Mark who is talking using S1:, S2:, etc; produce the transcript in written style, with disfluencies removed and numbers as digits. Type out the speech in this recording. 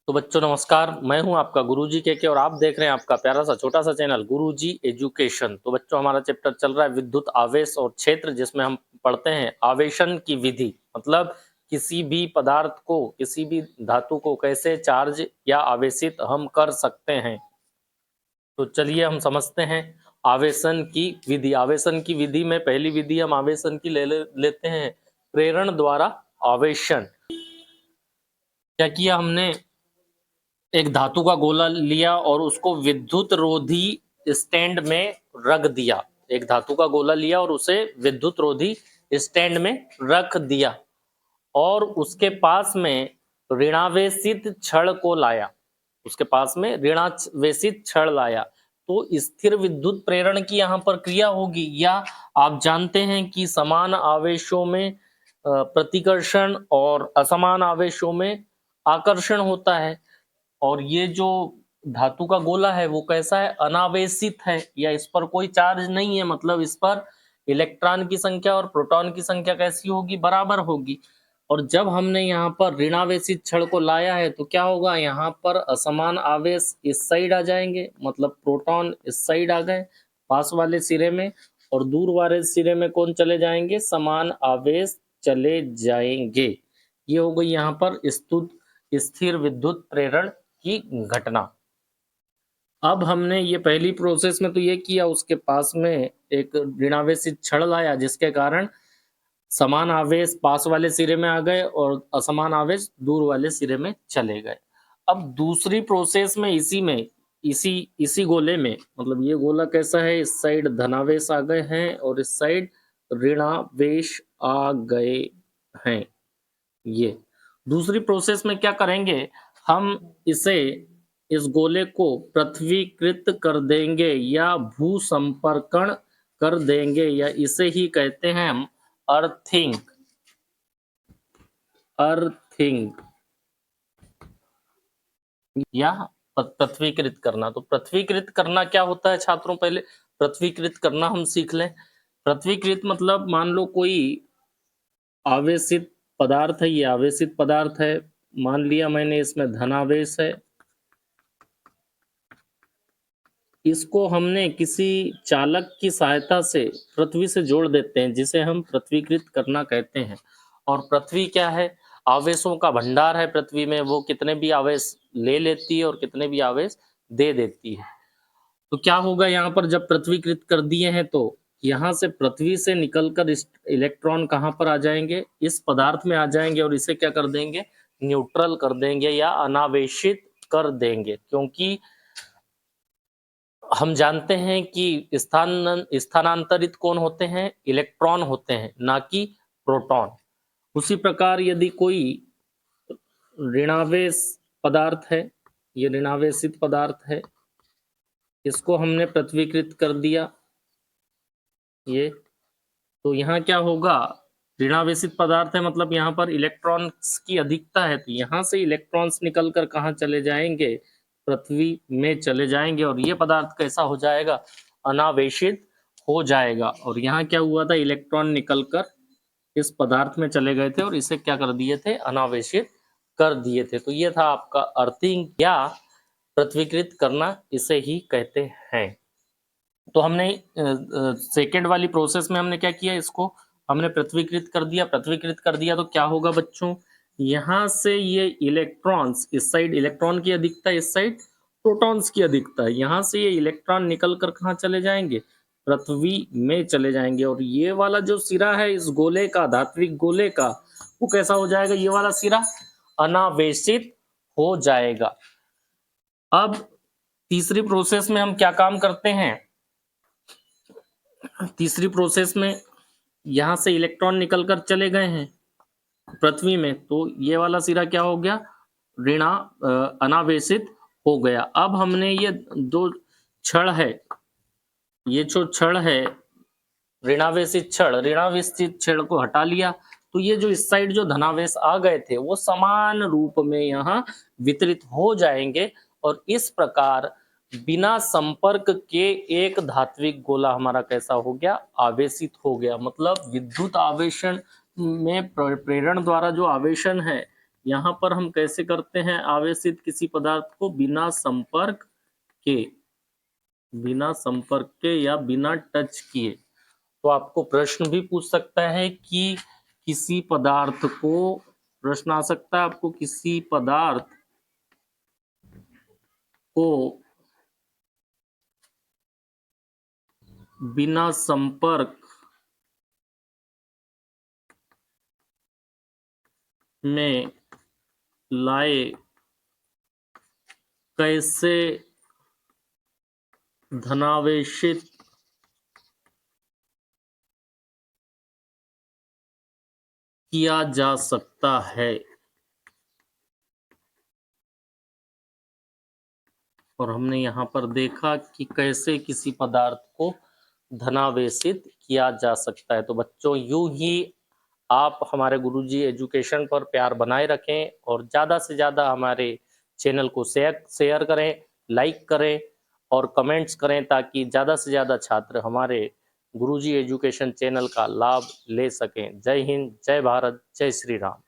S1: तो बच्चों नमस्कार, मैं हूं आपका गुरुजी के और आप देख रहे हैं आपका प्यारा सा छोटा सा चैनल गुरुजी एजुकेशन। तो बच्चों हमारा चैप्टर चल रहा है विद्युत आवेश और क्षेत्र, जिसमें हम पढ़ते हैं आवेशन की विधि। मतलब किसी भी पदार्थ को, किसी भी धातु को कैसे चार्ज या आवेशित हम कर सकते हैं। तो चलिए हम समझते हैं आवेशन की विधि। आवेशन की विधि में पहली विधि हम आवेशन की लेते हैं प्रेरण द्वारा आवेशन। क्या किया हमने, एक धातु का गोला लिया और उसको विद्युत रोधी स्टैंड में रख दिया। एक धातु का गोला लिया और उसे विद्युत रोधी स्टैंड में रख दिया और उसके पास में ऋणावेशित छड़ को लाया। उसके पास में ऋणावेशित छड़ लाया तो स्थिर विद्युत प्रेरण की यहाँ पर क्रिया होगी। या आप जानते हैं कि समान आवेशों में प्रतिकर्षण और असमान आवेशों में आकर्षण होता है। और ये जो धातु का गोला है वो कैसा है, अनावेशित है, या इस पर कोई चार्ज नहीं है। मतलब इस पर इलेक्ट्रॉन की संख्या और प्रोटॉन की संख्या कैसी होगी, बराबर होगी। और जब हमने यहाँ पर ऋणावेशित छड़ को लाया है तो क्या होगा, यहाँ पर असमान आवेश इस साइड आ जाएंगे, मतलब प्रोटॉन इस साइड आ गए पास वाले सिरे में, और दूर वाले सिरे में कौन चले जाएंगे, समान आवेश चले जाएंगे। ये हो गई यहाँ पर स्थिर विद्युत प्रेरण की घटना। अब हमने ये पहली प्रोसेस में तो ये किया, उसके पास में एक ऋणावेशित छड़ लाया जिसके कारण समान आवेश पास वाले सिरे में आ गए और असमान आवेश दूर वाले सिरे में चले गए। अब दूसरी प्रोसेस में इसी गोले में, मतलब ये गोला कैसा है, इस साइड धनावेश आ गए हैं और इस साइड ऋणावेश आ गए हैं। ये दूसरी प्रोसेस में क्या करेंगे, हम इस गोले को पृथ्वीकृत कर देंगे या भू संपर्कण कर देंगे, या इसे ही कहते हैं हम अर्थिंग। अर्थिंग या पृथ्वीकृत करना। तो पृथ्वीकृत करना क्या होता है छात्रों, पहले पृथ्वीकृत करना हम सीख लें। पृथ्वीकृत मतलब मान लो कोई आवेशित पदार्थ है, ये आवेशित पदार्थ है, मान लिया मैंने इसमें धनावेश है। इसको हमने किसी चालक की सहायता से पृथ्वी से जोड़ देते हैं, जिसे हम पृथ्वीकृत करना कहते हैं। और पृथ्वी क्या है, आवेशों का भंडार है। पृथ्वी में वो कितने भी आवेश ले लेती है और कितने भी आवेश दे देती है। तो क्या होगा यहाँ पर, जब पृथ्वीकृत कर दिए हैं तो यहाँ से पृथ्वी से निकलकर इलेक्ट्रॉन कहाँ पर आ जाएंगे, इस पदार्थ में आ जाएंगे और इसे क्या कर देंगे, न्यूट्रल कर देंगे या अनावेशित कर देंगे। क्योंकि हम जानते हैं कि स्थानांतरित कौन होते हैं, इलेक्ट्रॉन होते हैं, ना कि प्रोटॉन। उसी प्रकार यदि कोई ऋणावेश पदार्थ है, ये ऋणावेशित पदार्थ है, इसको हमने पृथ्वीकृत कर दिया, ये तो यहाँ क्या होगा, ऋणावेशित पदार्थ है, मतलब यहाँ पर इलेक्ट्रॉन्स की अधिकता है, तो यहाँ से इलेक्ट्रॉन्स निकलकर कहाँ चले जाएंगे, पृथ्वी में चले जाएंगे और ये पदार्थ कैसा हो जाएगा, अनावेशित हो जाएगा। और यहाँ क्या हुआ था, इलेक्ट्रॉन निकलकर इस पदार्थ में चले गए थे और इसे क्या कर दिए थे, अनावेशित कर दिए थे। तो ये था आपका अर्थिंग या पृथ्वीकृत करना, इसे ही कहते हैं। तो हमने सेकेंड वाली प्रोसेस में हमने क्या किया, इसको हमने पृथ्वीकृत कर दिया। पृथ्वीकृत कर दिया तो क्या होगा बच्चों, यहाँ से ये इलेक्ट्रॉन्स, इस साइड इलेक्ट्रॉन की अधिकता, इस साइड प्रोटॉन्स की अधिकता है, यहाँ से ये इलेक्ट्रॉन निकल कर कहाँ चले जाएंगे, पृथ्वी में चले जाएंगे। और ये वाला जो सिरा है इस गोले का, धात्विक गोले का, वो कैसा हो जाएगा, ये वाला सिरा अनावेशित हो जाएगा। अब तीसरी प्रोसेस में हम क्या काम करते हैं, तीसरी प्रोसेस में यहां से इलेक्ट्रॉन निकलकर चले गए हैं पृथ्वी में, तो ये वाला सिरा क्या हो गया, अनावेशित हो गया। अब हमने ये दो छड़ है, ये जो छड़ है ऋणावेशित छड़ को हटा लिया, तो ये जो इस साइड जो धनावेश आ गए थे वो समान रूप में यहाँ वितरित हो जाएंगे और इस प्रकार बिना संपर्क के एक धात्विक गोला हमारा कैसा हो गया, आवेशित हो गया। मतलब विद्युत आवेशन में प्रेरण द्वारा जो आवेशन है यहाँ पर हम कैसे करते हैं आवेशित किसी पदार्थ को के बिना संपर्क के या बिना टच किए। तो आपको प्रश्न भी पूछ सकता है कि किसी पदार्थ को, प्रश्न आ सकता है आपको, किसी पदार्थ को बिना संपर्क में लाए कैसे धनावेशित किया जा सकता है। और हमने यहाँ पर देखा कि कैसे किसी पदार्थ को धनावेशित किया जा सकता है। तो बच्चों यूं ही आप हमारे गुरुजी एजुकेशन पर प्यार बनाए रखें और ज़्यादा से ज़्यादा हमारे चैनल को शेयर करें, लाइक करें और कमेंट्स करें, ताकि ज़्यादा से ज़्यादा छात्र हमारे गुरुजी एजुकेशन चैनल का लाभ ले सकें। जय हिंद, जय भारत, जय श्री राम।